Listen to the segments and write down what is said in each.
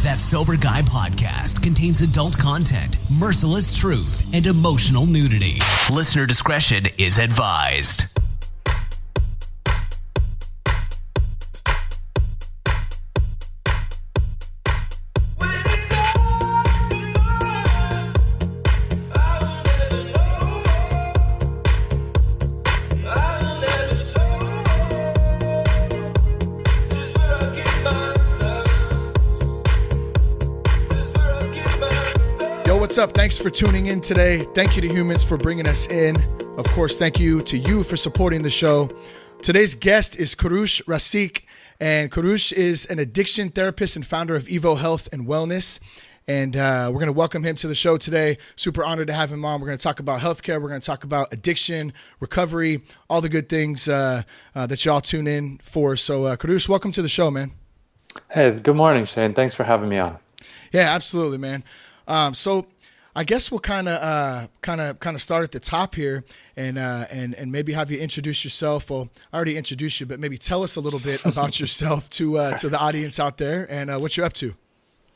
That Sober Guy podcast contains adult content, merciless truth, and emotional nudity. Listener discretion is advised. What's up? Thanks for tuning in today. Thank you to Humans for bringing us in. Of course, thank you to you for supporting the show. Today's guest is Koorosh Rassekh, and Koorosh is an addiction therapist and founder of Evo Health and Wellness. And we're going to welcome him to the show today. Super honored to have him on. We're going to talk about healthcare. We're going to talk about addiction, recovery, all the good things that y'all tune in for. So, Koorosh, welcome to the show, man. Hey, good morning, Shane. Thanks for having me on. Yeah, absolutely, man. So I guess we'll kind of start at the top here, and maybe have you introduce yourself. Well, I already introduced you, but maybe tell us a little bit about yourself to the audience out there and what you're up to.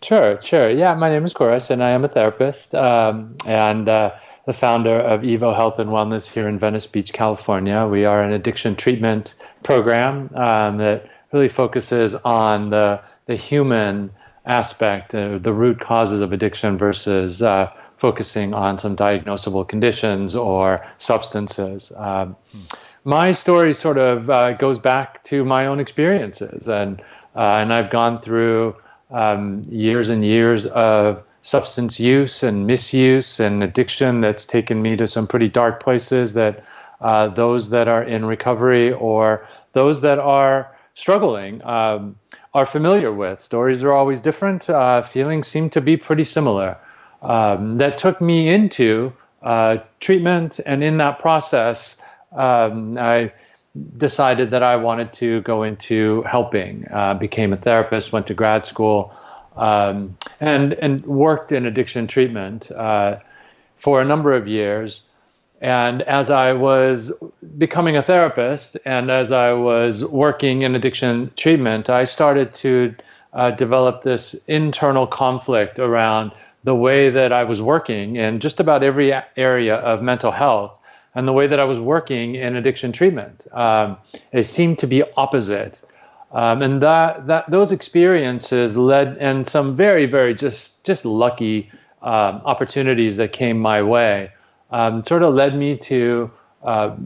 Sure. Yeah, my name is Koorosh, and I am a therapist and the founder of Evo Health and Wellness here in Venice Beach, California. We are an addiction treatment program that really focuses on the human aspect, the root causes of addiction versus focusing on some diagnosable conditions or substances. My story sort of goes back to my own experiences, and I've gone through years and years of substance use and misuse and addiction that's taken me to some pretty dark places that those that are in recovery or those that are struggling are familiar with. Stories are always different. Feelings seem to be pretty similar. That took me into treatment, and in that process, I decided that I wanted to go into helping. Became a therapist, went to grad school, and worked in addiction treatment for a number of years. And as I was becoming a therapist and as I was working in addiction treatment, I started to develop this internal conflict around the way that I was working in just about every area of mental health and the way that I was working in addiction treatment. It seemed to be opposite. And those experiences led, and some very, very just lucky opportunities that came my way, sort of led me to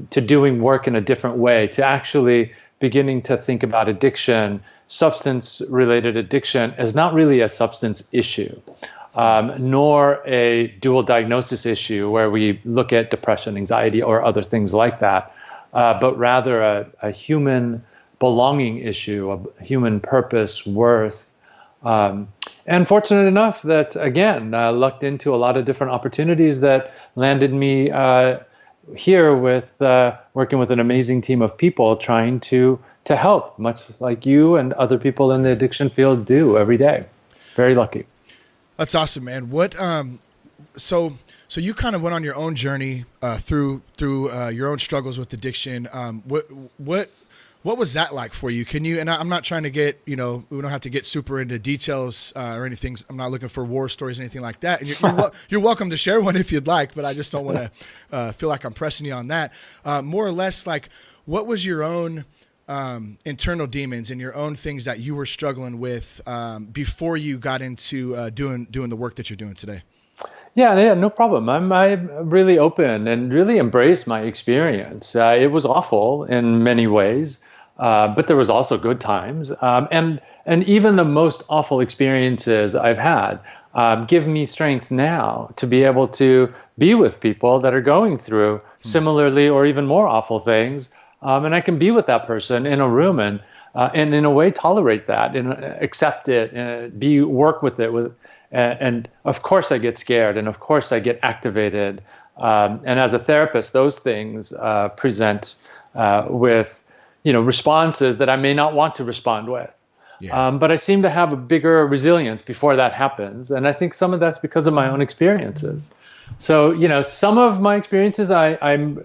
doing work in a different way, to actually beginning to think about addiction, substance-related addiction, as not really a substance issue, nor a dual diagnosis issue where we look at depression, anxiety, or other things like that, but rather a human belonging issue, a human purpose, worth. And fortunate enough that, again, lucked into a lot of different opportunities that landed me here with working with an amazing team of people trying to help, much like you and other people in the addiction field do every day. Very lucky. That's awesome, man. What so you kind of went on your own journey through your own struggles with addiction. What was that like for you? Can you, and I'm not trying to get, we don't have to get super into details or anything. I'm not looking for war stories or anything like that. And you're welcome to share one if you'd like, but I just don't want to feel like I'm pressing you on that. More or less, like, what was your own internal demons and your own things that you were struggling with before you got into doing the work that you're doing today? Yeah, no problem. I'm really open and really embrace my experience. It was awful in many ways. But there was also good times, and even the most awful experiences I've had give me strength now to be able to be with people that are going through similarly or even more awful things, and I can be with that person in a room and in a way tolerate that and accept it and work with it and of course I get scared and of course I get activated, and as a therapist those things present with responses that I may not want to respond with. Yeah. But I seem to have a bigger resilience before that happens. And I think some of that's because of my own experiences. So, some of my experiences I'm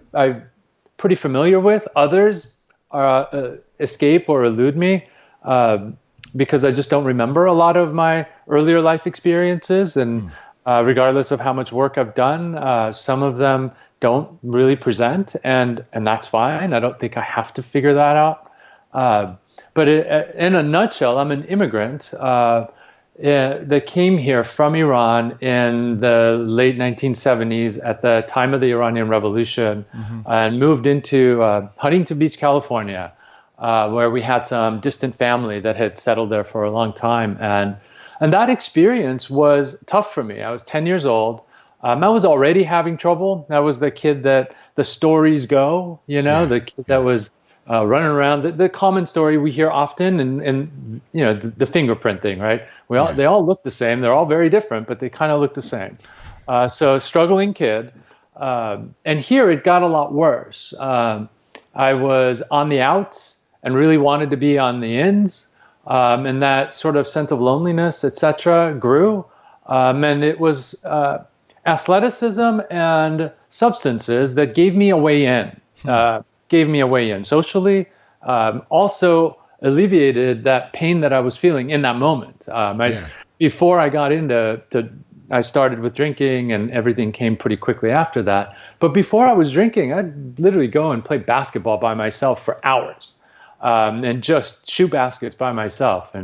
pretty familiar with. Others escape or elude me. because I just don't remember a lot of my earlier life experiences. And regardless of how much work I've done, some of them don't really present, and that's fine. I don't think I have to figure that out. But in a nutshell, I'm an immigrant that came here from Iran in the late 1970s at the time of the Iranian Revolution, and moved into Huntington Beach, California, where we had some distant family that had settled there for a long time. And that experience was tough for me. I was 10 years old. I was already having trouble. I was the kid that the stories go, the kid that was running around. The common story we hear often, and the fingerprint thing, right? They all look the same. They're all very different, but they kind of look the same. So struggling kid. And here it got a lot worse. I was on the outs and really wanted to be on the ins. And that sort of sense of loneliness, etc., grew. And it was athleticism and substances that gave me a way in. Socially, also alleviated that pain that I was feeling in that moment. Before I got I started with drinking, and everything came pretty quickly after that. But before I was drinking, I'd literally go and play basketball by myself for hours, and just shoot baskets by myself.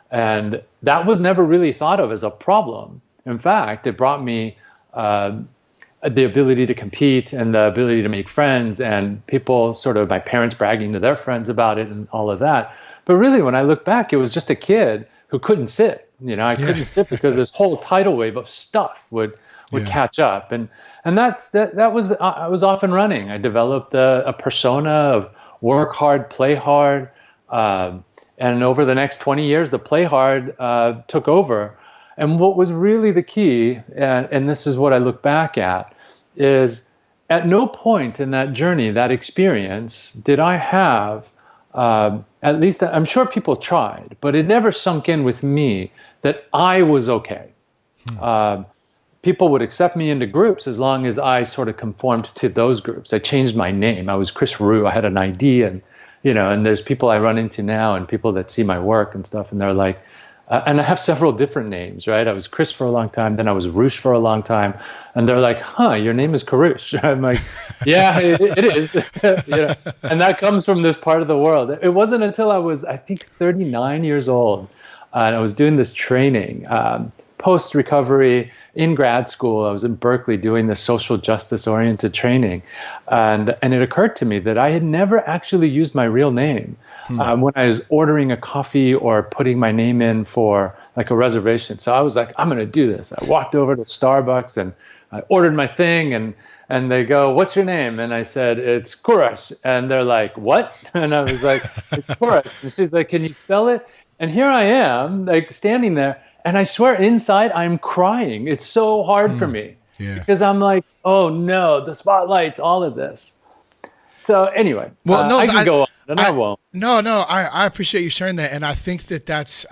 And that was never really thought of as a problem. In fact, it brought me the ability to compete and the ability to make friends, and people my parents bragging to their friends about it and all of that. But really, when I look back, it was just a kid who couldn't sit. I couldn't sit because this whole tidal wave of stuff would catch up. And that was I was off and running. I developed a persona of work hard, play hard. And over the next 20 years, the play hard took over. And what was really the key, and this is what I look back at, is at no point in that journey, that experience, did I have, at least I'm sure people tried, but it never sunk in with me that I was okay. People would accept me into groups as long as I sort of conformed to those groups. I changed my name. I was Chris Rue. I had an ID, and there's people I run into now and people that see my work and stuff, and they're like, and I have several different names, right? I was Chris for a long time, then I was Roosh for a long time, and they're like, your name is Koorosh. I'm like, yeah, it is. And that comes from this part of the world. It wasn't until I was, I think, 39 years old, and I was doing this training, post-recovery in grad school. I was in Berkeley doing this social justice-oriented training, and it occurred to me that I had never actually used my real name. When I was ordering a coffee or putting my name in for like a reservation. So I was like, I'm going to do this. I walked over to Starbucks and I ordered my thing, and they go, what's your name? And I said, it's Koorosh. And they're like, what? And I was like, it's Koorosh. And she's like, can you spell it? And here I am, like standing there, and I swear inside I'm crying. It's so hard for me because I'm like, oh no, the spotlights, all of this. So anyway, I can go on. And I won't. No, I appreciate you sharing that, and I think that's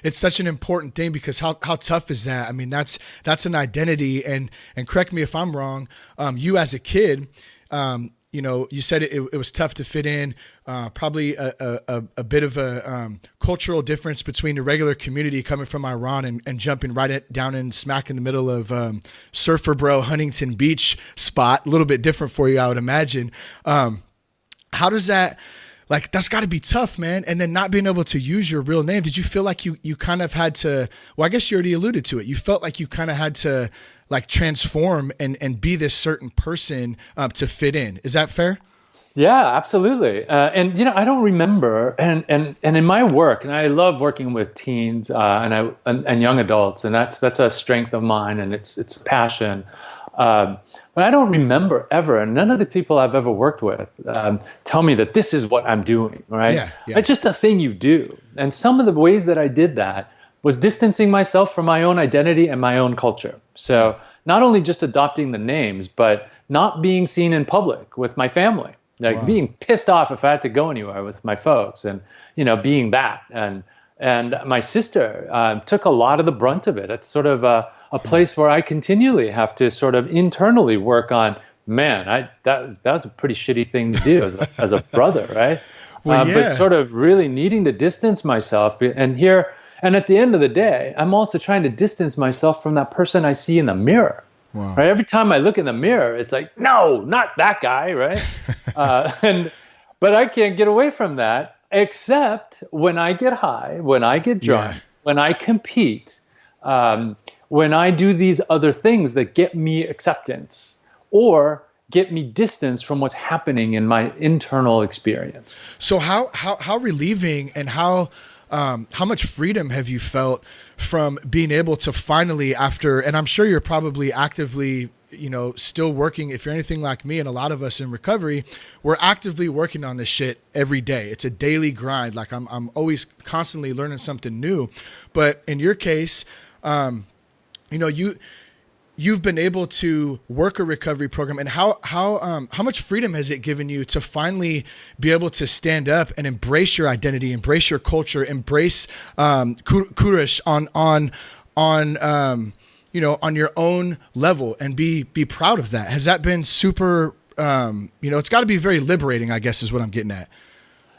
it's such an important thing because how tough is that? I mean, that's an identity, and correct me if I'm wrong. You as a kid, you said it was tough to fit in. Probably a bit of a cultural difference between the regular community coming from Iran and jumping down in smack in the middle of Surfer Bro Huntington Beach spot. A little bit different for you, I would imagine. How does that? Like, that's got to be tough, man. And then not being able to use your real name. Did you feel like you kind of had to, well, I guess you already alluded to it. You felt like you kind of had to like transform and be this certain person to fit in. Is that fair? Yeah, absolutely. And, I don't remember. And in my work, and I love working with teens and young adults, and that's a strength of mine, and it's passion. But I don't remember ever, and none of the people I've ever worked with tell me that this is what I'm doing, right? Yeah. It's just a thing you do. And some of the ways that I did that was distancing myself from my own identity and my own culture. So not only just adopting the names, but not being seen in public with my family, like being pissed off if I had to go anywhere with my folks, and, being that. And my sister took a lot of the brunt of it. It's sort of a place where I continually have to sort of internally work on, man, that was a pretty shitty thing to do as a brother, right? Well, yeah. But sort of really needing to distance myself. And at the end of the day, I'm also trying to distance myself from that person I see in the mirror. Wow. Right? Every time I look in the mirror, it's like, no, not that guy, right? But I can't get away from that, except when I get high, when I get drunk, when I compete, when I do these other things that get me acceptance or get me distance from what's happening in my internal experience. So how relieving and how much freedom have you felt from being able to finally, after, and I'm sure you're probably actively, still working. If you're anything like me and a lot of us in recovery, we're actively working on this shit every day. It's a daily grind. Like I'm always constantly learning something new. But in your case, you've been able to work a recovery program, and how much freedom has it given you to finally be able to stand up and embrace your identity, embrace your culture, embrace Koorosh on your own level, and be proud of that? Has that been super? It's got to be very liberating, I guess, is what I'm getting at.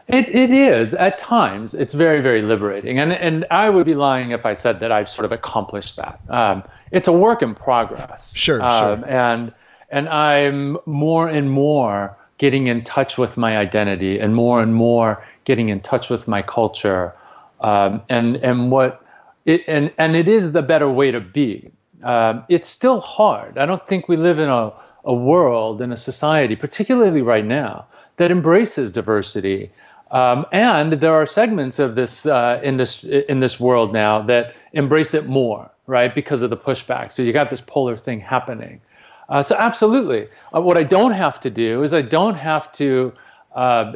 It is. At times, it's very, very liberating. And I would be lying if I said that I've sort of accomplished that. It's a work in progress. Sure. And I'm more and more getting in touch with my identity, and more getting in touch with my culture. And it is the better way to be. It's still hard. I don't think we live in a world, in a society, particularly right now, that embraces diversity. And there are segments of this in this world now that embrace it more, right? Because of the pushback. So you got this polar thing happening. So absolutely. What I don't have to do is I don't have to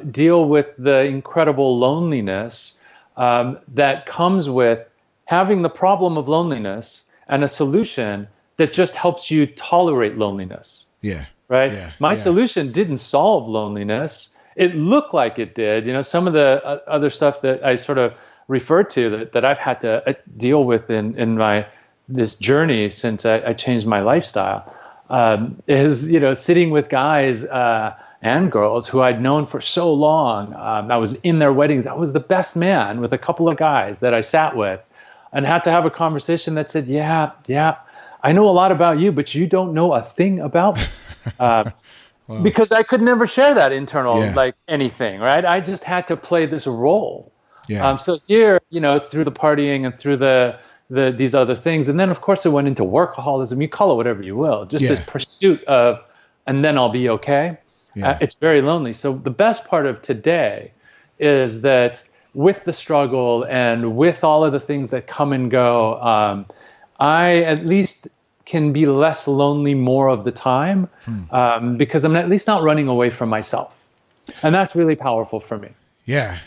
deal with the incredible loneliness that comes with having the problem of loneliness and a solution that just helps you tolerate loneliness. Yeah. Right? Yeah. My solution didn't solve loneliness. It looked like it did. Some of the other stuff that I sort of referred to that I've had to deal with in this journey since I changed my lifestyle is, sitting with guys and girls who I'd known for so long. I was in their weddings. I was the best man with a couple of guys that I sat with, and had to have a conversation that said, yeah, I know a lot about you, but you don't know a thing about me. Wow. Because I could never share that internal, like anything, right? I just had to play this role. Yeah. So here, through the partying and through these other things, and then of course it went into workaholism. You call it whatever you will, just this pursuit of, and then I'll be okay. Yeah. It's very lonely. So the best part of today is that with the struggle and with all of the things that come and go, I at least can be less lonely more of the time because I'm at least not running away from myself, and that's really powerful for me. Yeah.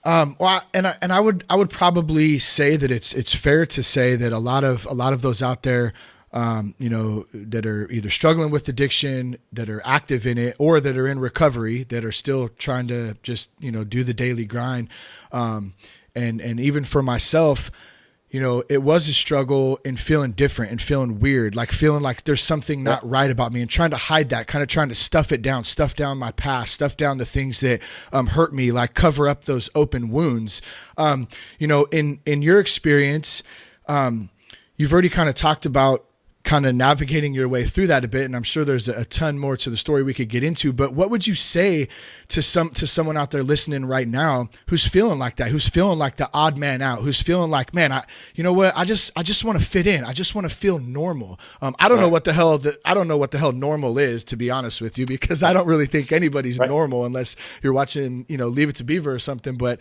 Well, I would probably say that it's fair to say that a lot of those out there, that are either struggling with addiction, that are active in it, or that are in recovery, that are still trying to just do the daily grind, and even for myself. It was a struggle in feeling different and feeling weird, like feeling like there's something not right about me, and trying to hide that, kind of trying to stuff down my past, stuff down the things that hurt me, like cover up those open wounds. In your experience, you've already kind of talked about kind of navigating your way through that a bit, and I'm sure there's a ton more to the story we could get into, but what would you say to someone out there listening right now who's feeling like that, who's feeling like the odd man out, who's feeling like, man, I just want to fit in, I just want to feel normal. I don't know what the hell normal is, to be honest with you, because I don't really think anybody's normal unless you're watching Leave It to Beaver or something. But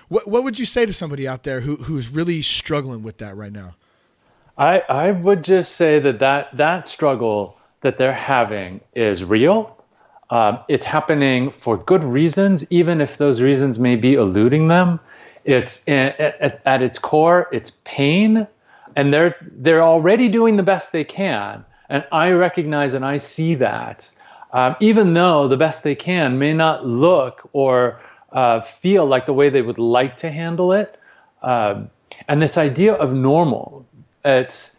what would you say to somebody out there who's really struggling with that right now? I would just say that struggle that they're having is real. It's happening for good reasons, even if those reasons may be eluding them. It's at its core, it's pain, and they're already doing the best they can. And I recognize and I see that, even though the best they can may not look or feel like the way they would like to handle it. And this idea of normal. That's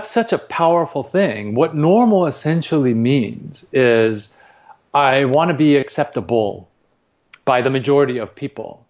such a powerful thing. What normal essentially means is I want to be acceptable. by the majority of people.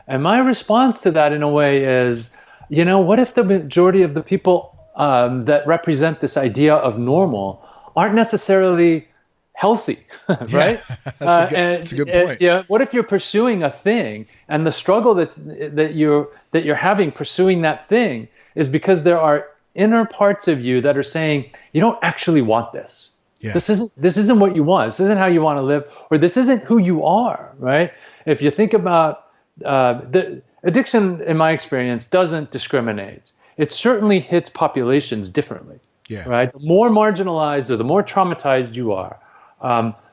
And my response to that in a way is, what if the majority of the people that represent this idea of normal aren't necessarily healthy, right? That's a good point. What if you're pursuing a thing, and the struggle that you're having pursuing that thing is because there are inner parts of you that are saying you don't actually want this. Yeah. This isn't what you want. This isn't how you want to live, or this isn't who you are, right? If you think about the addiction, in my experience, doesn't discriminate. It certainly hits populations differently, right? The more marginalized or the more traumatized you are,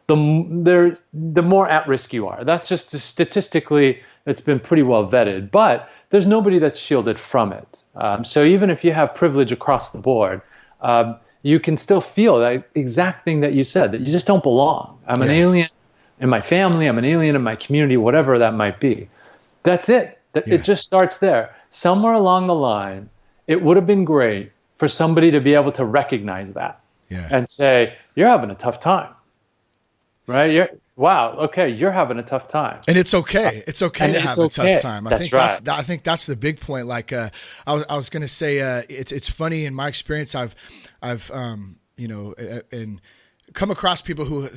the more at risk you are. That's just statistically, it's been pretty well vetted. But there's nobody that's shielded from it. So even if you have privilege across the board, you can still feel that exact thing that you said, that you just don't belong. I'm an alien in my family. I'm an alien in my community, whatever that might be. That's it. It just starts there. Somewhere along the line, it would have been great for somebody to be able to recognize that and say, you're having a tough time, right? You're having a tough time. And it's okay. It's okay to have a tough time. I think that's the big point. Like I was going to say, it's funny in my experience. I've and come across people who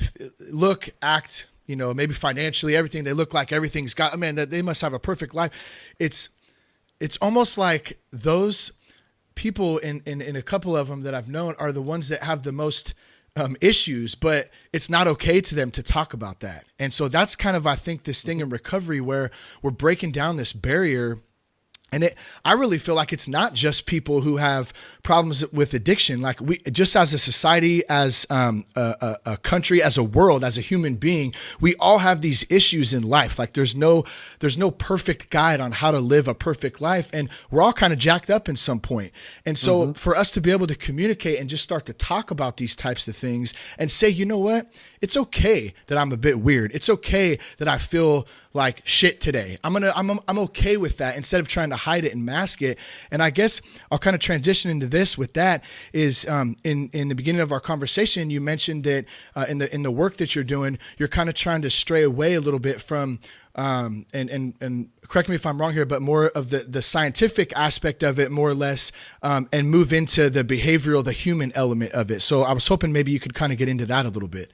act, maybe financially, everything, they look like everything's got, that they must have a perfect life. It's almost like those people in a couple of them that I've known are the ones that have the most issues, but it's not okay to them to talk about that. And so that's kind of, I think, this thing in recovery where we're breaking down this barrier. And I really feel like it's not just people who have problems with addiction. Like we, just as a society, as a country, as a world, as a human being, we all have these issues in life. Like there's no perfect guide on how to live a perfect life, and we're all kind of jacked up in some point. And so for us to be able to communicate and just start to talk about these types of things and say, you know what, it's okay that I'm a bit weird. It's okay that I feel like shit today. I'm okay with that, instead of trying to hide it and mask it. And I guess I'll kind of transition into this with that is in the beginning of our conversation, you mentioned that in the work that you're doing, you're kind of trying to stray away a little bit from and correct me if I'm wrong here, but more of the scientific aspect of it, more or less, and move into the behavioral, the human element of it. So I was hoping maybe you could kind of get into that a little bit.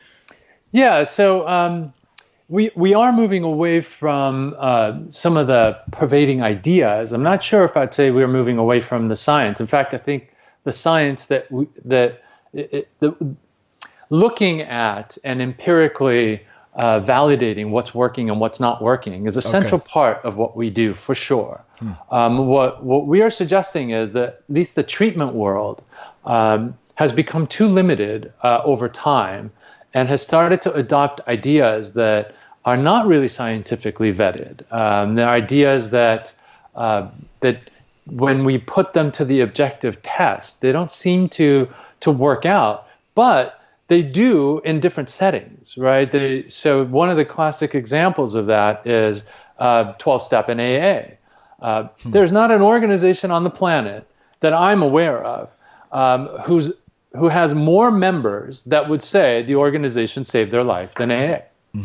Yeah. So we are moving away from some of the pervading ideas. I'm not sure if I'd say we're moving away from the science. In fact, I think the science looking at and empirically validating what's working and what's not working is a central part of what we do, for sure. What we are suggesting is that at least the treatment world has become too limited over time, and has started to adopt ideas that are not really scientifically vetted. They're ideas that when we put them to the objective test, they don't seem to work out, but they do in different settings, right? So one of the classic examples of that is 12-step in AA. There's not an organization on the planet that I'm aware of who has more members that would say the organization saved their life than AA,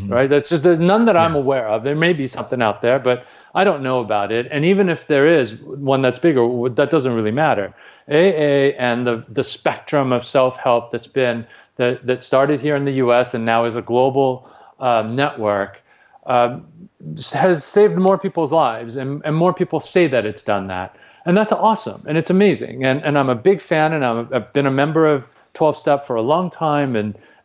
right? That's just none that I'm aware of. There may be something out there, but I don't know about it. And even if there is one that's bigger, that doesn't really matter. AA and the spectrum of self-help that started here in the U.S. and now is a global network has saved more people's lives, and more people say that it's done that. And that's awesome, and it's amazing. And I'm a big fan, and I've been a member of 12-Step for a long time,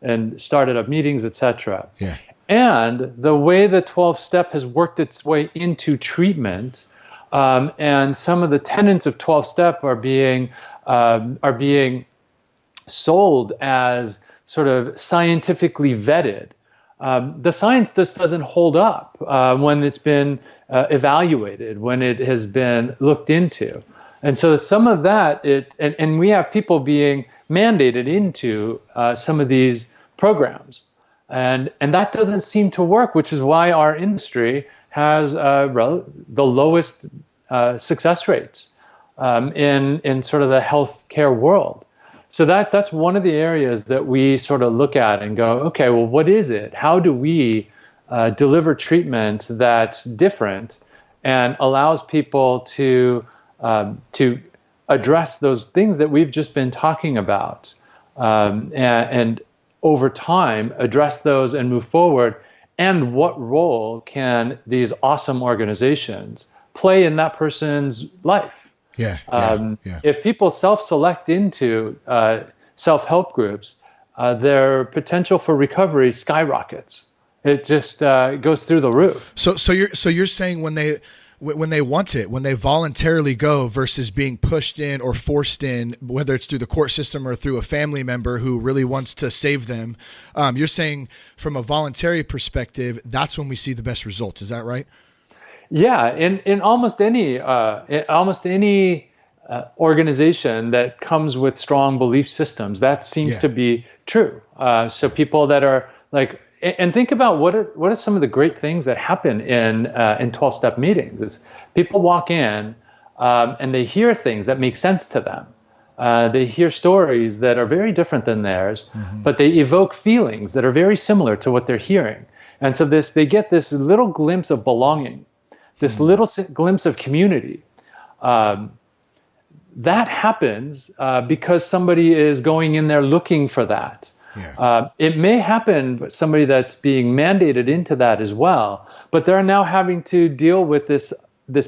and started up meetings, etc. Yeah. And the way the 12-Step has worked its way into treatment, and some of the tenets of 12-Step are being sold as sort of scientifically vetted. The science just doesn't hold up when it's been evaluated, when it has been looked into. And so some of that, and we have people being mandated into some of these programs. And that doesn't seem to work, which is why our industry has the lowest success rates in sort of the healthcare world. So that's one of the areas that we sort of look at and go, okay, well, what is it? How do we deliver treatment that's different and allows people to address those things that we've just been talking about, and over time address those and move forward. And what role can these awesome organizations play in that person's life? If people self-select into self-help groups, their potential for recovery skyrockets. It just goes through the roof. So you're saying when they want it, when they voluntarily go versus being pushed in or forced in, whether it's through the court system or through a family member who really wants to save them, you're saying from a voluntary perspective, that's when we see the best results. Is that right? Yeah, in almost any organization that comes with strong belief systems, that seems to be true. So people that are like, and think about what are some of the great things that happen in 12-step meetings. Is people walk in and they hear things that make sense to them. They hear stories that are very different than theirs, but they evoke feelings that are very similar to what they're hearing. And so they get this little glimpse of belonging, this little glimpse of community. That happens because somebody is going in there looking for that. It may happen with somebody that's being mandated into that as well, but they're now having to deal with this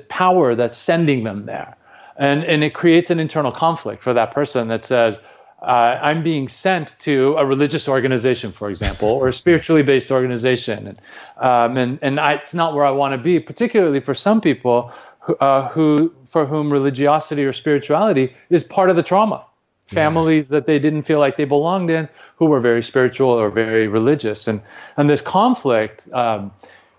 power that's sending them there. And it creates an internal conflict for that person that says, I'm being sent to a religious organization, for example, or a spiritually based organization. And it's not where I want to be, particularly for some people for whom religiosity or spirituality is part of the trauma. Families that they didn't feel like they belonged in, who were very spiritual or very religious. And this conflict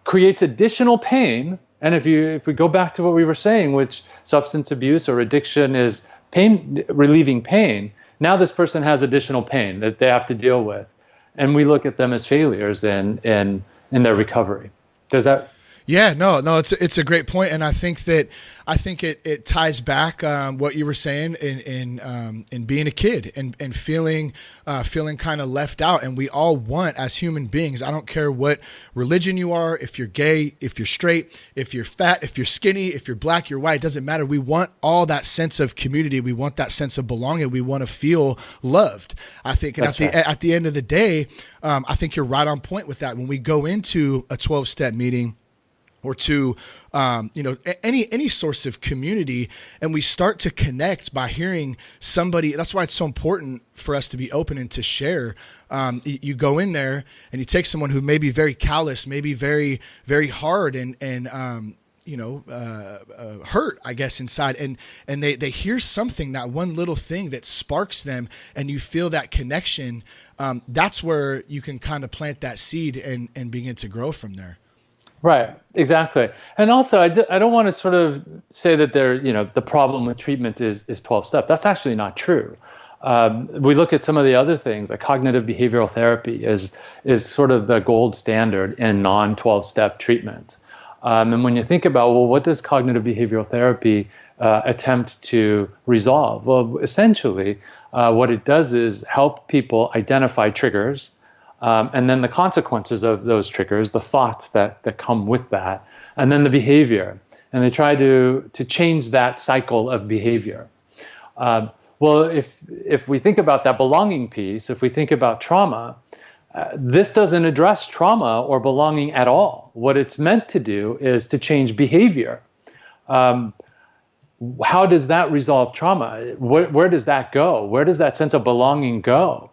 creates additional pain. And if we go back to what we were saying, which substance abuse or addiction is relieving pain, now this person has additional pain that they have to deal with. And we look at them as failures in their recovery. Does that? Yeah, no, it's a great point, and I think it ties back what you were saying in being a kid and feeling kind of left out. And we all want, as human beings, I don't care what religion you are, if you're gay, if you're straight, if you're fat, if you're skinny, if you're black, you're white, it doesn't matter. We want all that sense of community. We want that sense of belonging. We want to feel loved. I think, and at the end of the day, I think you're right on point with that. When we go into a 12-step meeting, or to, any source of community, and we start to connect by hearing somebody. That's why it's so important for us to be open and to share. You go in there and you take someone who may be very callous, maybe very, very hard and hurt, I guess, inside, and they hear something, that one little thing that sparks them, and you feel that connection. That's where you can kind of plant that seed and begin to grow from there. Right, exactly. And also, I don't want to sort of say that the problem with treatment is 12-step. That's actually not true. We look at some of the other things, like cognitive behavioral therapy is sort of the gold standard in non-12-step treatment. And when you think about, well, what does cognitive behavioral therapy attempt to resolve? Well, essentially, what it does is help people identify triggers, and then the consequences of those triggers, the thoughts that come with that, and then the behavior. And they try to change that cycle of behavior. Well, if we think about that belonging piece, if we think about trauma, this doesn't address trauma or belonging at all. What it's meant to do is to change behavior. How does that resolve trauma? Where does that go? Where does that sense of belonging go?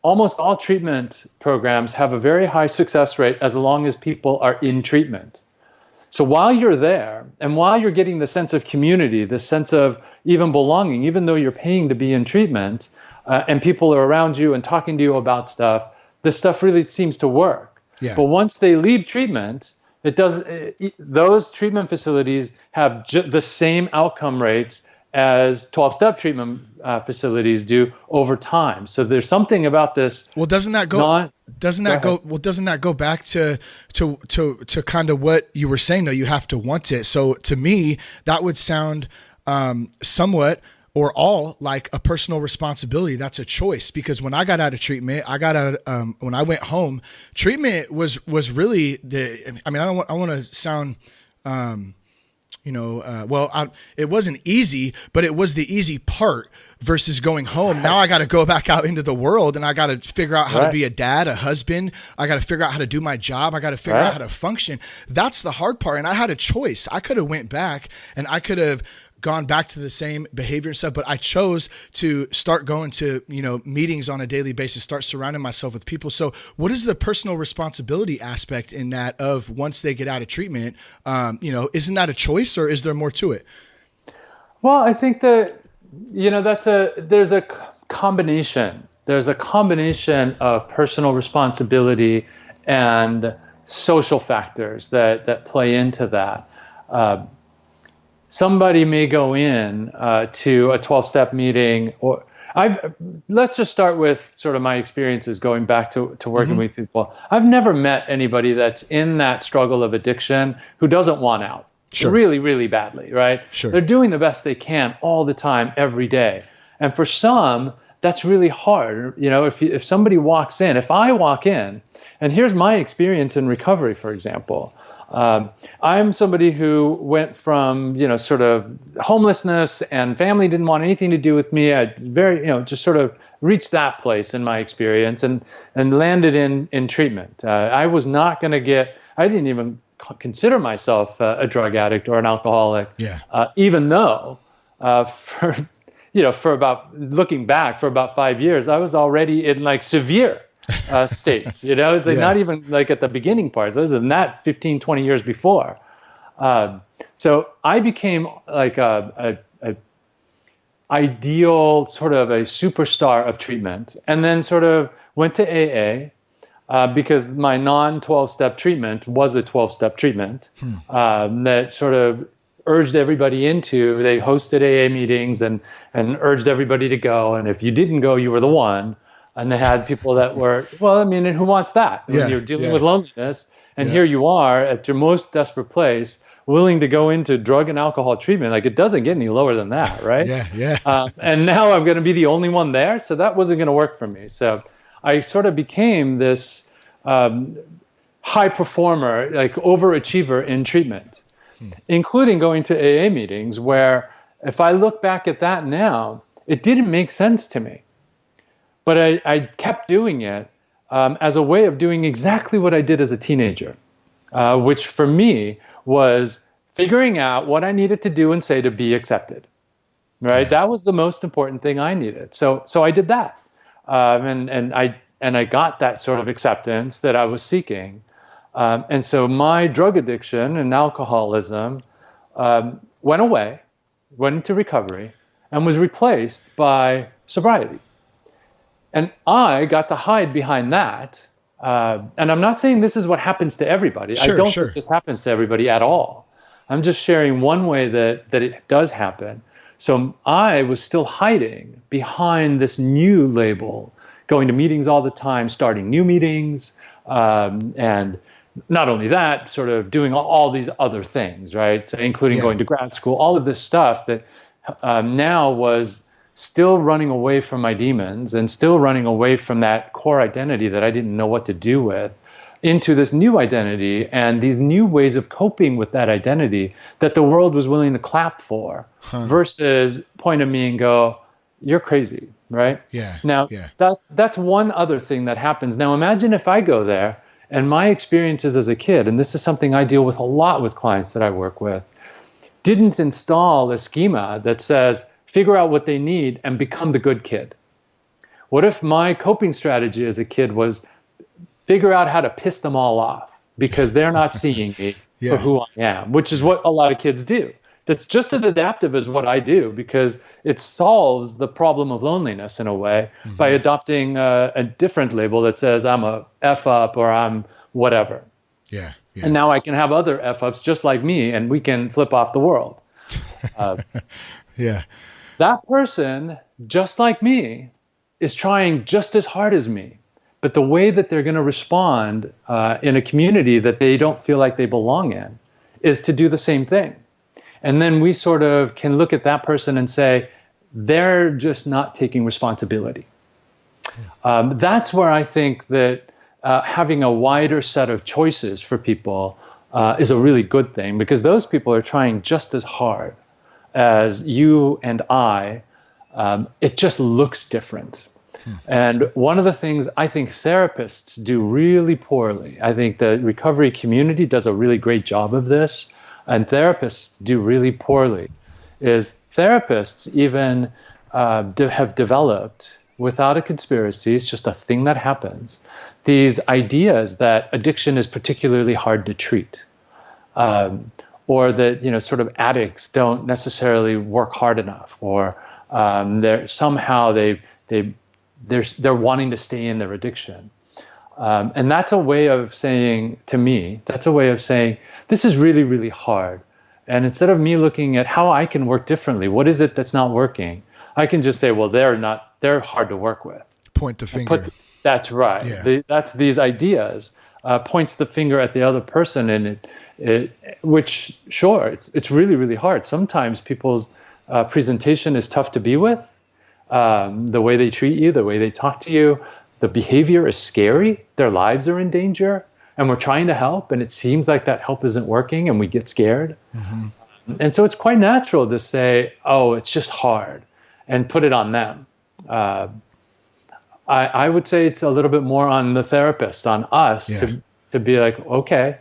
Almost all treatment programs have a very high success rate as long as people are in treatment. So while you're there and while you're getting the sense of community, the sense of even belonging, even though you're paying to be in treatment, and people are around you and talking to you about stuff, this stuff really seems to work. Yeah. But once they leave treatment, those treatment facilities have the same outcome rates as 12-step treatment facilities do over time. So there's something about this. Well, doesn't that go back to kind of what you were saying, though? You have to want it. So to me, that would sound somewhat or all like a personal responsibility. That's a choice, because when I got out of treatment, when I went home, treatment was really I mean, I want to sound, it wasn't easy, but it was the easy part versus going home. Now I got to go back out into the world, and I got to figure out how to be a dad, a husband. I got to figure out how to do my job. I got to figure out how to function. That's the hard part. And I had a choice. I could have went back, and I could have gone back to the same behavior and stuff, but I chose to start going to, meetings on a daily basis, start surrounding myself with people. So what is the personal responsibility aspect in that of once they get out of treatment? Isn't that a choice, or is there more to it? Well, I think that, there's a combination. There's a combination of personal responsibility and social factors that play into that. Somebody may go in to a 12-step meeting, or let's just start with sort of my experiences going back to working with people. I've never met anybody that's in that struggle of addiction who doesn't want out really, really badly, right? Sure. They're doing the best they can all the time, every day. And for some, that's really hard. If somebody walks in, if I walk in, and here's my experience in recovery, for example. I'm somebody who went from, sort of homelessness, and family didn't want anything to do with me. I just sort of reached that place in my experience and landed in treatment. I was not going to I didn't even consider myself a drug addict or an alcoholic. Yeah. Even though, looking back for about 5 years, I was already in like severe states, it's like not even like at the beginning parts. This is not 15, 20 years before. So I became like a ideal sort of a superstar of treatment, and then sort of went to AA because my non-12-step treatment was a 12-step treatment that sort of urged everybody into. They hosted AA meetings and urged everybody to go, and if you didn't go, you were the one. And they had people that were, and who wants that? When you're dealing with loneliness, and here you are at your most desperate place, willing to go into drug and alcohol treatment. Like, it doesn't get any lower than that, right? And now I'm going to be the only one there, so that wasn't going to work for me. So I sort of became this high performer, like overachiever in treatment, including going to AA meetings, where if I look back at that now, it didn't make sense to me. But I kept doing it as a way of doing exactly what I did as a teenager, which for me was figuring out what I needed to do and say to be accepted, right? That was the most important thing I needed. So I did that, and I got that sort of acceptance that I was seeking, and so my drug addiction and alcoholism went away, went into recovery, and was replaced by sobriety. And I got to hide behind that. And I'm not saying this is what happens to everybody. I don't think this happens to everybody at all. I'm just sharing one way that it does happen. So I was still hiding behind this new label, going to meetings all the time, starting new meetings, and not only that, sort of doing all these other things, right? So including going to grad school, all of this stuff that now was still running away from my demons and still running away from that core identity that I didn't know what to do with, into this new identity and these new ways of coping with that identity that the world was willing to clap for, versus point at me and go, you're crazy, right? That's one other thing that happens. Now imagine if I go there and my experiences as a kid, and this is something I deal with a lot with clients that I work with, didn't install a schema that says, figure out what they need and become the good kid. What if my coping strategy as a kid was figure out how to piss them all off because they're not seeing me for who I am, which is what a lot of kids do. That's just as adaptive as what I do, because it solves the problem of loneliness in a way by adopting a different label that says I'm a F up or I'm whatever. And now I can have other F ups just like me, and we can flip off the world. That person, just like me, is trying just as hard as me. But the way that they're going to respond in a community that they don't feel like they belong in is to do the same thing. And then we sort of can look at that person and say, they're just not taking responsibility. That's where I think that having a wider set of choices for people is a really good thing, because those people are trying just as hard as you and I. It just looks different. And one of the things I think therapists do really poorly, I think the recovery community does a really great job of this, and therapists do really poorly, is therapists even have developed, without a conspiracy, it's just a thing that happens, these ideas that addiction is particularly hard to treat, or that, you know, sort of addicts don't necessarily work hard enough, or they're somehow they're wanting to stay in their addiction. And that's a way of saying, to me, this is really, really hard. And instead of me looking at how I can work differently, what is it that's not working, I can just say, well, they're hard to work with. Point the finger. That's right. Yeah. That's these ideas, points the finger at the other person, and which, sure, it's really, really hard. Sometimes people's presentation is tough to be with. The way they treat you, the way they talk to you, the behavior is scary. Their lives are in danger, and we're trying to help, and it seems like that help isn't working, and we get scared. Mm-hmm. And so it's quite natural to say, oh, it's just hard, and put it on them. I would say it's a little bit more on the therapist, on us, to be like, okay,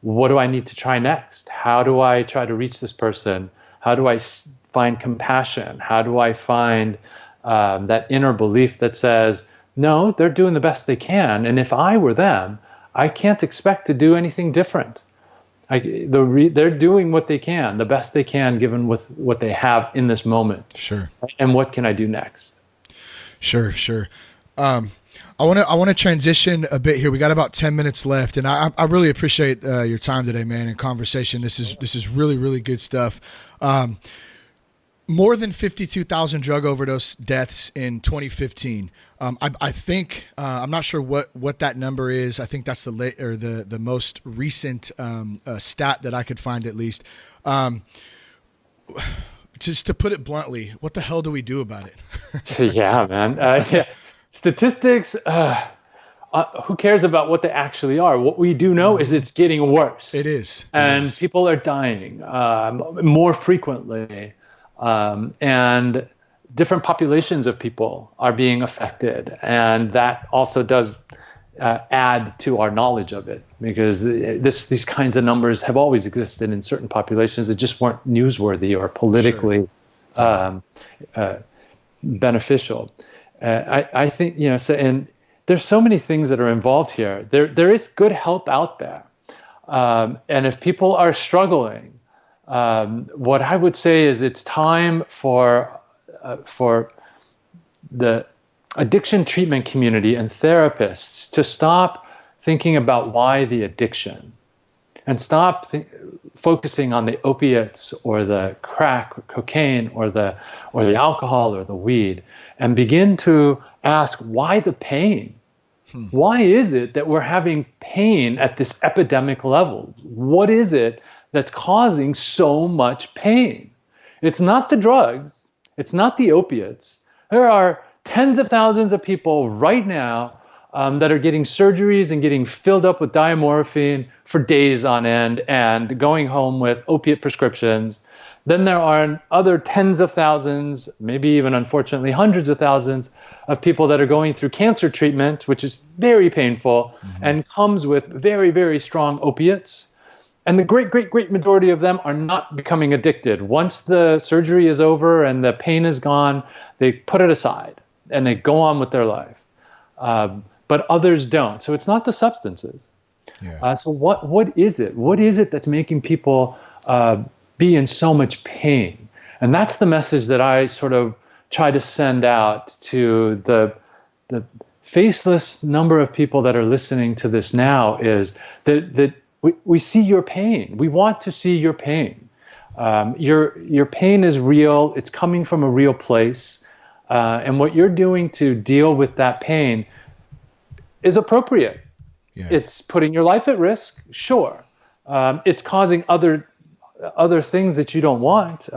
what do I need to try next? How do I try to reach this person? How do I find compassion? How do I find that inner belief that says, no, they're doing the best they can, and if I were them, I can't expect to do anything different. They're doing what they can, the best they can, given with what they have in this moment. Sure. And what can I do next? Sure. I want to transition a bit here. We got about 10 minutes left, and I really appreciate your time today, man, and conversation. This is really, really good stuff. More than 52,000 drug overdose deaths in 2015. I think I'm not sure what that number is. I think that's the most recent stat that I could find, at least. Just to put it bluntly, what the hell do we do about it? Yeah, man. Statistics. Who cares about what they actually are? What we do know is it's getting worse. It is. And people are dying more frequently. And different populations of people are being affected. And that also does add to our knowledge of it, because these kinds of numbers have always existed in certain populations that just weren't newsworthy or politically beneficial. I think, and there's so many things that are involved here. There is good help out there. And if people are struggling, what I would say is it's time for the addiction treatment community and therapists to stop thinking about why the addiction, and stop focusing on the opiates or the crack or cocaine or the alcohol or the weed, and begin to ask, why the pain? Why is it that we're having pain at this epidemic level? What is it that's causing so much pain? It's not the drugs. It's not the opiates. There are tens of thousands of people right now that are getting surgeries and getting filled up with diamorphine for days on end and going home with opiate prescriptions. Then there are other tens of thousands, maybe even unfortunately hundreds of thousands of people that are going through cancer treatment, which is very painful and comes with very, very strong opiates. And the great, great, great majority of them are not becoming addicted. Once the surgery is over and the pain is gone, they put it aside and they go on with their life. But others don't. So it's not the substances. Yeah. So what is it? What is it that's making people be in so much pain? And that's the message that I sort of try to send out to the faceless number of people that are listening to this now, is that we see your pain. We want to see your pain. Your pain is real. It's coming from a real place. And what you're doing to deal with that pain is appropriate. Yeah. It's putting your life at risk, sure. It's causing other things that you don't want.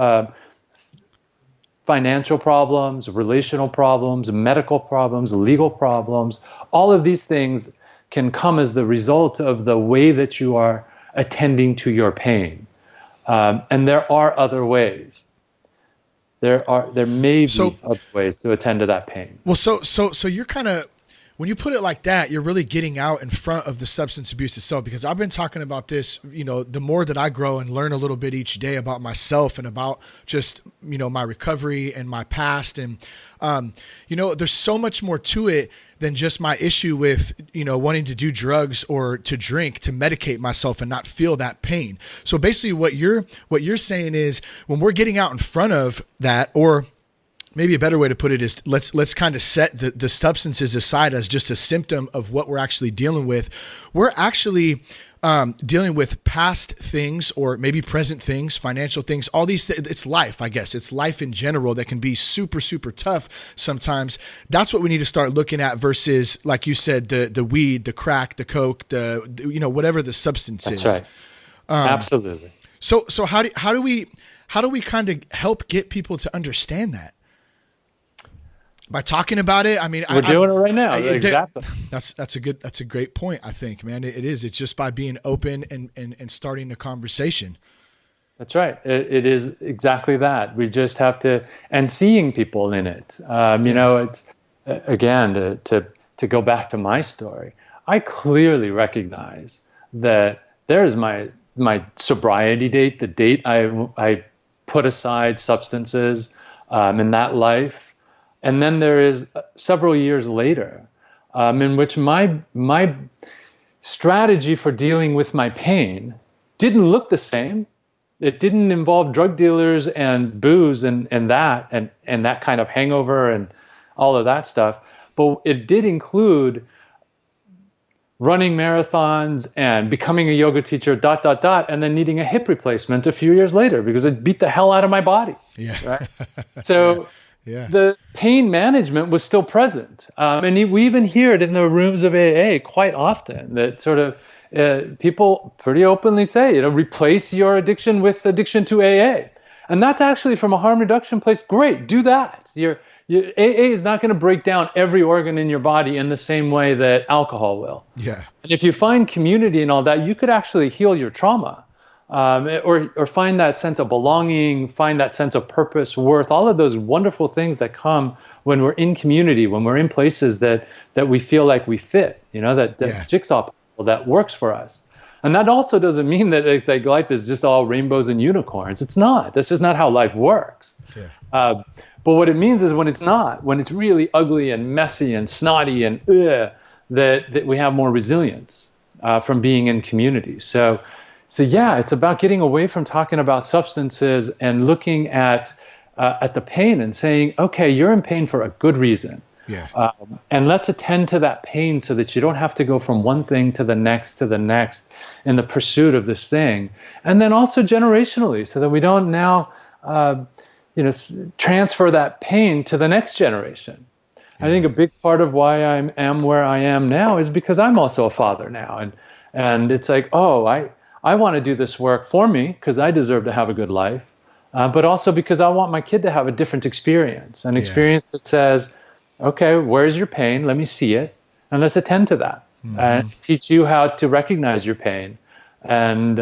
financial problems, relational problems, medical problems, legal problems. All of these things can come as the result of the way that you are attending to your pain. And there are other ways. There may be other ways to attend to that pain. Well, so you're kind of, when you put it like that, you're really getting out in front of the substance abuse itself, because I've been talking about this, the more that I grow and learn a little bit each day about myself and about just, my recovery and my past. And, there's so much more to it than just my issue with, wanting to do drugs or to drink to medicate myself and not feel that pain. So basically what you're saying is, when we're getting out in front of that, or maybe a better way to put it is, let's kind of set the substances aside as just a symptom of what we're actually dealing with. We're actually dealing with past things, or maybe present things, financial things, all these it's life, I guess. It's life in general that can be super, super tough sometimes. That's what we need to start looking at versus, like you said, the weed, the crack, the coke, the whatever the substance is. That's right. Absolutely. So how do we kind of help get people to understand that? By talking about it, I mean, we're doing it right now. Exactly. That's a great point. I think, man, it is. It's just by being open and starting the conversation. That's right. It is exactly that. We just have to, and seeing people in it. It's again to go back to my story. I clearly recognize that there is my sobriety date, the date I put aside substances in that life. And then there is several years later, in which my strategy for dealing with my pain didn't look the same. It didn't involve drug dealers and booze and that kind of hangover and all of that stuff. But it did include running marathons and becoming a yoga teacher, and then needing a hip replacement a few years later because it beat the hell out of my body. Yeah. Right. So. Yeah. The pain management was still present. And we even hear it in the rooms of AA quite often, that sort of people pretty openly say, replace your addiction with addiction to AA. And that's actually, from a harm reduction place, great, do that. Your AA is not going to break down every organ in your body in the same way that alcohol will. Yeah. And if you find community and all that, you could actually heal your trauma. Or find that sense of belonging, find that sense of purpose, worth, all of those wonderful things that come when we're in community, when we're in places that we feel like we fit, that jigsaw puzzle that works for us. And that also doesn't mean that it's like life is just all rainbows and unicorns. It's not. That's just not how life works. Yeah. But what it means is when it's really ugly and messy and snotty and that we have more resilience from being in community. So yeah, it's about getting away from talking about substances and looking at the pain and saying, okay, you're in pain for a good reason. Yeah. And let's attend to that pain so that you don't have to go from one thing to the next in the pursuit of this thing. And then also generationally, so that we don't now, transfer that pain to the next generation. Yeah. I think a big part of why I am where I am now is because I'm also a father now. And it's like, I want to do this work for me because I deserve to have a good life, but also because I want my kid to have a different experience, an experience that says, okay, where's your pain? Let me see it, and let's attend to that, and teach you how to recognize your pain, and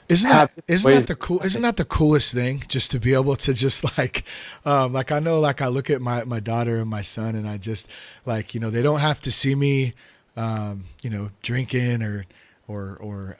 isn't that the coolest thing? Just to be able to just like I know, like I look at my daughter and my son, and I just like, they don't have to see me, drinking or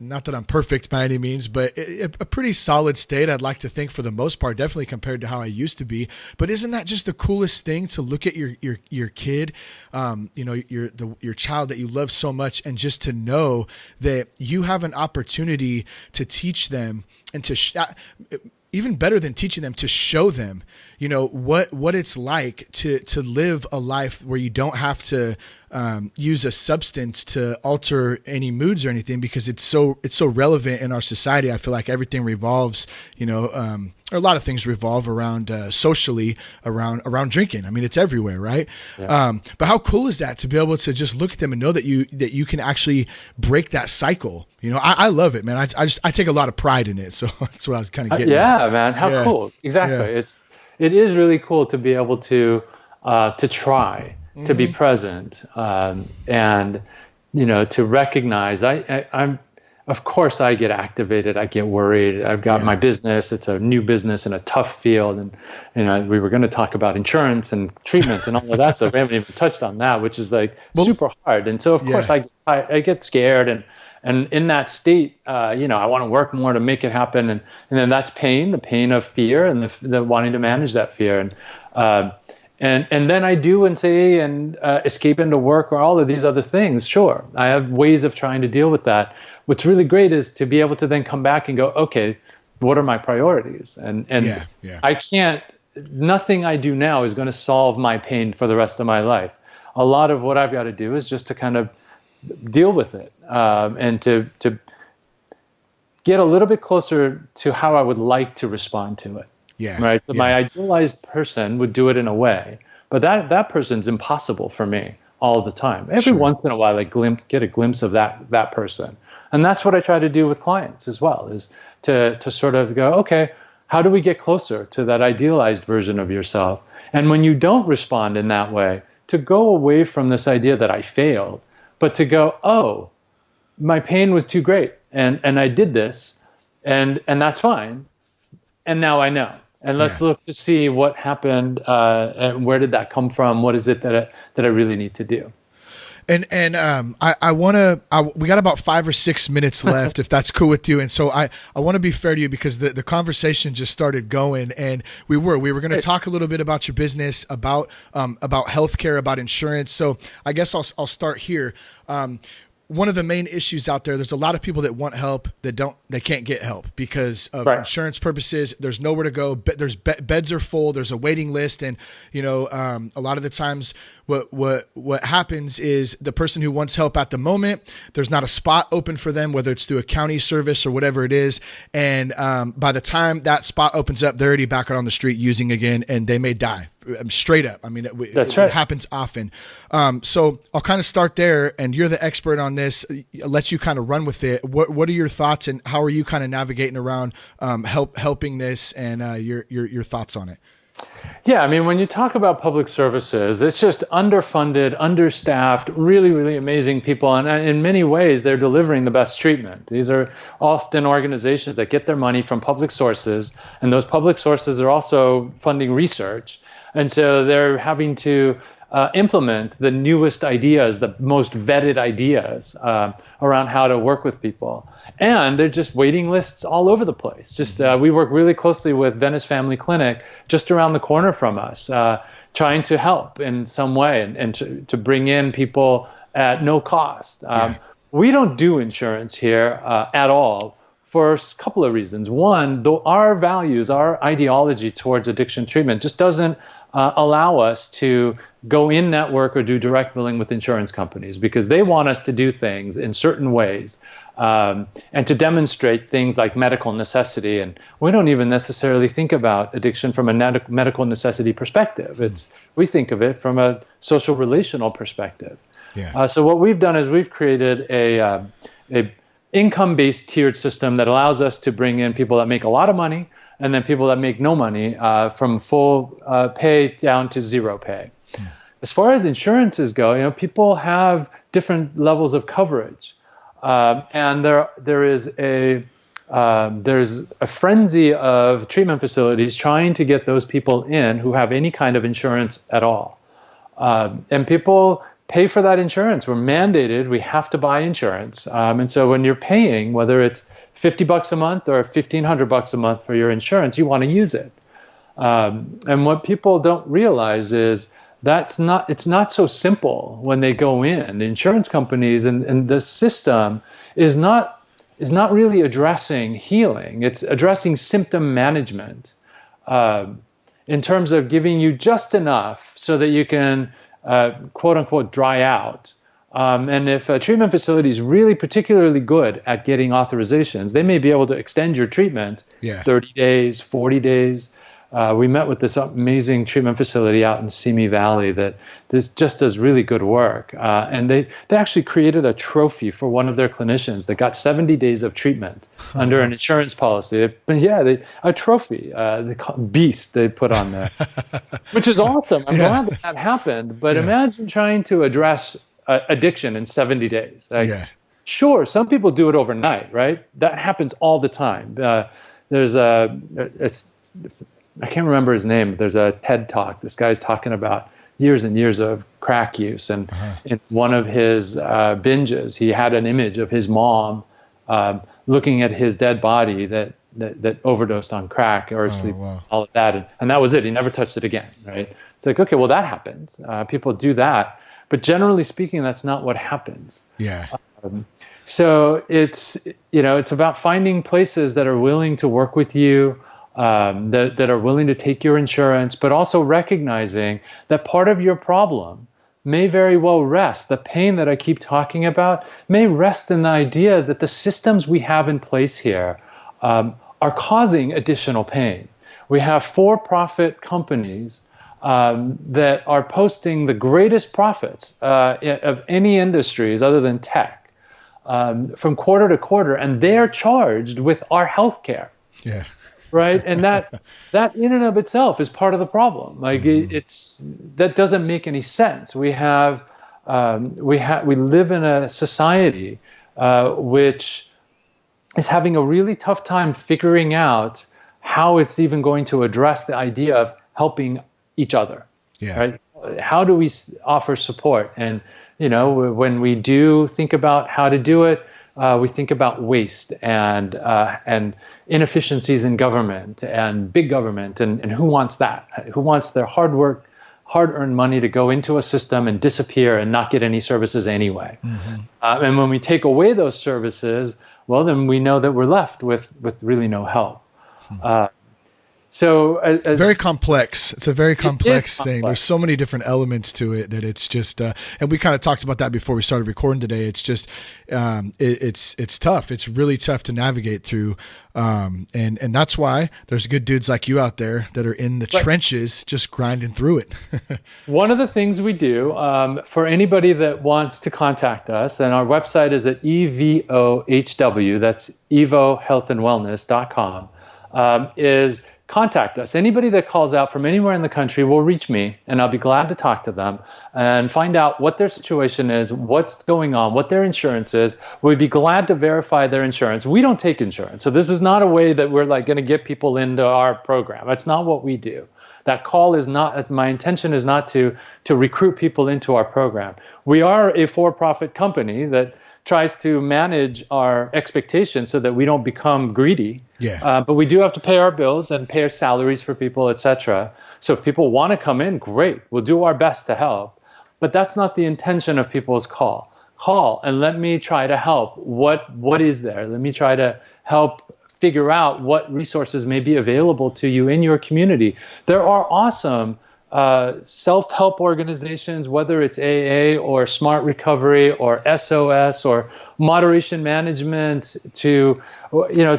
not that I'm perfect by any means, but a pretty solid state, I'd like to think, for the most part, definitely compared to how I used to be. But isn't that just the coolest thing, to look at your kid, your child that you love so much, and just to know that you have an opportunity to teach them and to even better than teaching them, to show them, what it's like to live a life where you don't have to use a substance to alter any moods or anything, because it's so relevant in our society. I feel like everything revolves, a lot of things revolve around socially around drinking. I mean, it's everywhere, right? Yeah. But how cool is that to be able to just look at them and know that you can actually break that cycle? You know, I love it, man. I take a lot of pride in it. So that's what I was kind of getting at. Man. How cool. Exactly. Yeah. It is really cool to be able to try, to be present, and, you know, to recognize I'm, of course I get activated. I get worried. I've got my business. It's a new business in a tough field. And, you know, we were going to talk about insurance and treatment and all of that stuff. We haven't even touched on that, which is like super hard. And so of course I get scared and in that state, you know, I want to work more to make it happen. And then that's pain, the pain of fear and the wanting to manage that fear. And then I do and say and escape into work or all of these other things. Sure, I have ways of trying to deal with that. What's really great is to be able to then come back and go, okay, what are my priorities? And I can't, nothing I do now is going to solve my pain for the rest of my life. A lot of what I've got to do is just to kind of deal with it and to get a little bit closer to how I would like to respond to it. Yeah. Right. So my idealized person would do it in a way, but that person's impossible for me all the time. Every once in a while, I get a glimpse of that person. And that's what I try to do with clients as well, is to sort of go, okay, how do we get closer to that idealized version of yourself? And when you don't respond in that way, to go away from this idea that I failed, but to go, oh, my pain was too great. And I did this and that's fine. And now I know. And let's look to see what happened and where did that come from? What is it that I really need to do? And we got about 5 or 6 minutes left, if that's cool with you. And so I want to be fair to you because the conversation just started going, and we were going to talk a little bit about your business, about healthcare, about insurance. So I guess I'll start here. One of the main issues out there's a lot of people that want help they can't get help because of insurance purposes. There's nowhere to go. Beds are full. There's a waiting list. And, you know, a lot of the times what happens is the person who wants help at the moment, there's not a spot open for them, whether it's through a county service or whatever it is. And by the time that spot opens up, they're already back out on the street using again, and they may die. Straight up. I mean, it happens often. So I'll kind of start there, and you're the expert on this. I'll let you kind of run with it. What are your thoughts, and how are you kind of navigating around helping this, and your thoughts on it? Yeah, I mean, when you talk about public services, it's just underfunded, understaffed, really, really amazing people. And in many ways, they're delivering the best treatment. These are often organizations that get their money from public sources, and those public sources are also funding research. And so they're having to implement the newest ideas, the most vetted ideas around how to work with people. And they're just waiting lists all over the place. We work really closely with Venice Family Clinic just around the corner from us, trying to help in some way and to bring in people at no cost. We don't do insurance here at all for a couple of reasons. One, though our values, our ideology towards addiction treatment just doesn't allow us to go in network or do direct billing with insurance companies because they want us to do things in certain ways and to demonstrate things like medical necessity. And we don't even necessarily think about addiction from a medical necessity perspective. We think of it from a social relational perspective. Yeah. So what we've done is we've created a income-based tiered system that allows us to bring in people that make a lot of money and then people that make no money from full pay down to zero pay. Yeah. As far as insurances go, you know, people have different levels of coverage, and there's a frenzy of treatment facilities trying to get those people in who have any kind of insurance at all, and people pay for that insurance. We're mandated; we have to buy insurance, and so when you're paying, whether it's $50 a month or $1,500 a month for your insurance, you want to use it. And what people don't realize is it's not so simple when they go in. The insurance companies and the system is not really addressing healing. It's addressing symptom management in terms of giving you just enough so that you can quote unquote dry out And if a treatment facility is really particularly good at getting authorizations, they may be able to extend your treatment 30 days, 40 days. We met with this amazing treatment facility out in Simi Valley that just does really good work. And they actually created a trophy for one of their clinicians that got 70 days of treatment under an insurance policy. A trophy, they call Beast, they put on there, which is awesome. I'm glad that happened. But imagine trying to address addiction in 70 days. Sure, some people do it overnight, right? That happens all the time. I can't remember his name, but there's a TED Talk. This guy's talking about years and years of crack use. And in one of his binges, he had an image of his mom looking at his dead body that overdosed on crack or sleep, all of that. And that was it. He never touched it again, right? It's like, okay, well, that happens. People do that. But generally speaking, that's not what happens. So it's about finding places that are willing to work with you, that are willing to take your insurance, but also recognizing that part of your problem may very well rest, the pain that I keep talking about may rest in the idea that the systems we have in place here are causing additional pain. We have for-profit companies that are posting the greatest profits of any industries other than tech from quarter to quarter, and they're charged with our healthcare. Right, and that in and of itself is part of the problem. Like that doesn't make any sense. We live in a society which is having a really tough time figuring out how it's even going to address the idea of helping each other. Right? How do we offer support? And when we do think about how to do it, we think about waste and inefficiencies in government and big government, and who wants that? Who wants their hard-earned money to go into a system and disappear and not get any services anyway? And when we take away those services, well, then we know that we're left with really no help. So very complex. It's a very complex thing. There's so many different elements to it that it's just, and we kind of talked about that before we started recording today. It's just, it's tough. It's really tough to navigate through. And that's why there's good dudes like you out there that are in the trenches, just grinding through it. One of the things we do, for anybody that wants to contact us, and our website is at EVOHW, that's evohealthandwellness.com, is contact us. Anybody that calls out from anywhere in the country will reach me, and I'll be glad to talk to them and find out what their situation is, what's going on, what their insurance is. We'd be glad to verify their insurance. We don't take insurance, so this is not a way that we're going to get people into our program. That's not what we do. That call is not, my intention is not to recruit people into our program. We are a for-profit company that tries to manage our expectations so that we don't become greedy. But we do have to pay our bills and pay our salaries for people, etc. So if people want to come in, great. We'll do our best to help. But that's not the intention of people's call. Call and let me try to help. What is there? Let me try to help figure out what resources may be available to you in your community. There are awesome self-help organizations, whether it's AA or Smart Recovery or SOS or moderation management, to,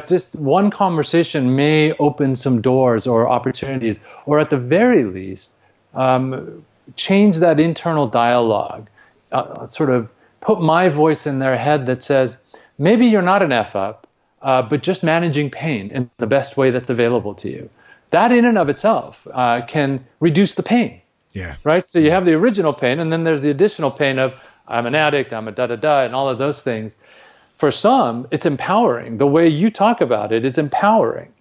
just one conversation may open some doors or opportunities, or at the very least, change that internal dialogue, sort of put my voice in their head that says, maybe you're not an F-up, but just managing pain in the best way that's available to you. That in and of itself can reduce the pain. Right? So you have the original pain, and then there's the additional pain of, I'm an addict, I'm a da-da-da, and all of those things. For some, it's empowering. The way you talk about it, it's empowering.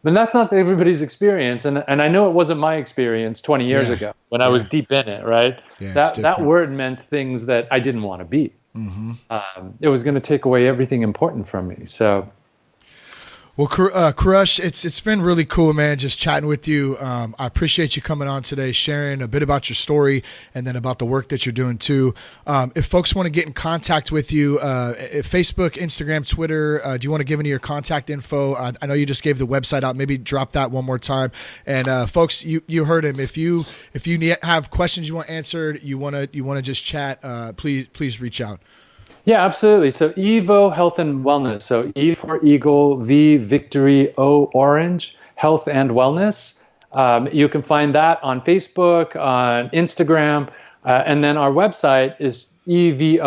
But that's not everybody's experience, and I know it wasn't my experience 20 years ago when I was deep in it, right? That word meant things that I didn't want to be. It was going to take away everything important from me, so... Well, Koorosh, it's been really cool, man, just chatting with you. I appreciate you coming on today, sharing a bit about your story and then about the work that you're doing too. If folks want to get in contact with you, Facebook, Instagram, Twitter, do you want to give any of your contact info? I know you just gave the website out. Maybe drop that one more time. And folks, you heard him. If you have questions you want answered, you want to just chat, please reach out. Yeah, absolutely. So Evo Health and Wellness. So E for Eagle, V Victory, O Orange, Health and Wellness. You can find that on Facebook, on Instagram, and then our website is evohw.com.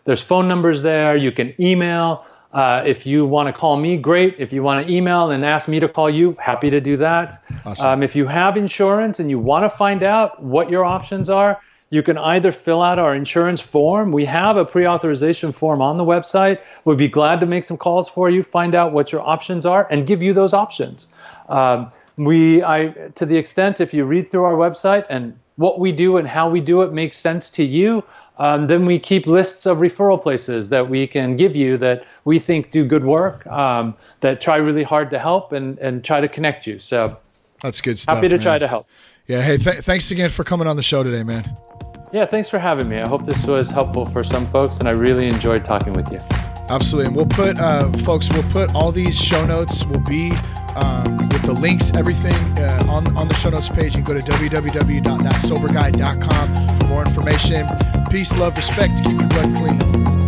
There's phone numbers there. You can email. If you want to call me, great. If you want to email and ask me to call you, happy to do that. Awesome. If you have insurance and you want to find out what your options are, you can either fill out our insurance form. We have a pre-authorization form on the website. We'd be glad to make some calls for you, find out what your options are, and give you those options. To the extent if you read through our website and what we do and how we do it makes sense to you, then we keep lists of referral places that we can give you that we think do good work, that try really hard to help and try to connect you. So that's good stuff. Happy to man. try to help. Yeah. Hey, thanks again for coming on the show today, man. Yeah, thanks for having me. I hope this was helpful for some folks, and I really enjoyed talking with you. Absolutely. And we'll put, folks, all these show notes will be with the links, everything on the show notes page. You can go to www.thatsoberguy.com for more information. Peace, love, respect. Keep your blood clean.